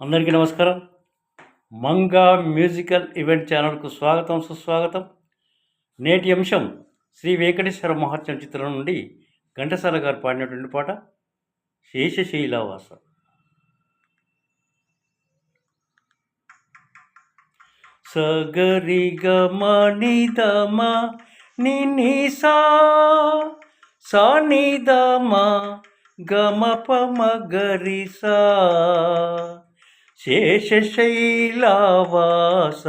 అందరికీ నమస్కారం. Manga musical event ఛానల్కు స్వాగతం, సుస్వాగతం. నేటి అంశం శ్రీ వెంకటేశ్వర మహాత్మ్యం చిత్రం నుండి ఘంటసాల గారు పాడినటువంటి పాట శేషశైలవాస. సగరిగమనిదమ నినిసా సానిదమ గమపమగరిసా శేషశైలవాస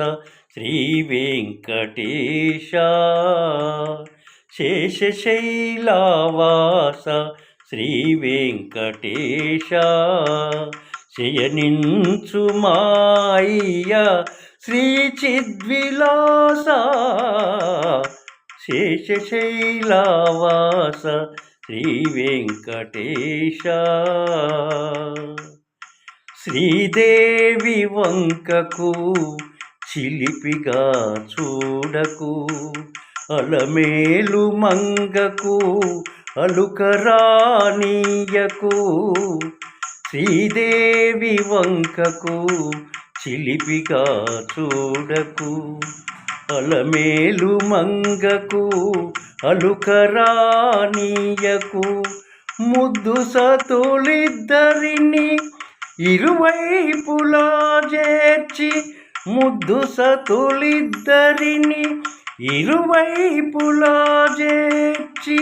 శ్రీ వెంకటేశ. శేషశైలవాస శ్రీ వెంకటేశ. శయనించు మాయ శ్రీ చిద్విలాస. శేషశైలవాస శ్రీ వెంకటేశ. శ్రీదేవి వంకకు చిలిపిగా చూడకు, అలమేలు మంగకు అలుకరానీయకు. శ్రీదేవి వంకకు చిలిపిగా చూడకు, అలమేలు మంగకు అలుకరానీయకు. ముద్దు సతులిద్దరిని ఇరువైపులా చేర్చి, ముద్దు సతులిద్దరిని ఇరువైపులా చేర్చి,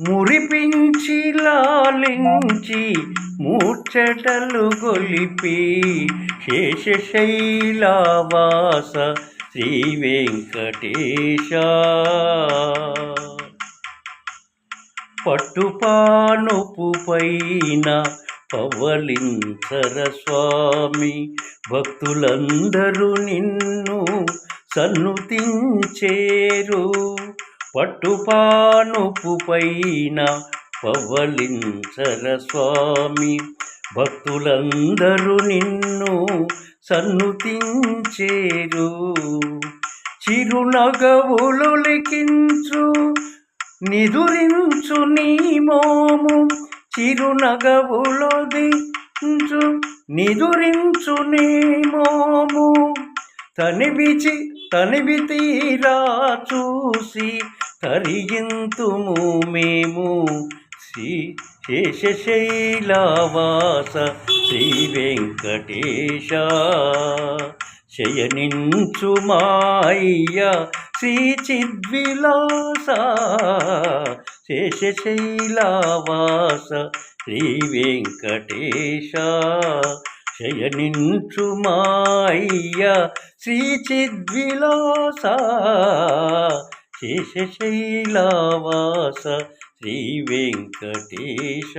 మురిపించి లాలించి ముచ్చటలు గొలిపి. శేషశైలవాస శ్రీ వెంకటేశ. పట్టుపానుపు పైన పవలించర స్వామి, భక్తులందరూ నిన్ను సన్నుతించేరు. పట్టుపానుపు పైన పవలించర స్వామి, భక్తులందరూ నిన్ను సన్నుతించేరు. చిరునగవులు లిఖించు నిదురించు నీ మోము, చిరునగవులు దించు నిదురించు నీ మోము. తనివి తీరా చూసి తరిగింతుము మేము. శ్రీ శేషశైలవాస శ్రీ వెంకటేశ. శయనించు మాయ శ్రీ చిద్విలాస. శేషశైలవాస శ్రీ వెంకటేశ. శయనించు మాయ శ్రీ చిద్విలాస. శేషశైలవాస శ్రీ వెంకటేశ.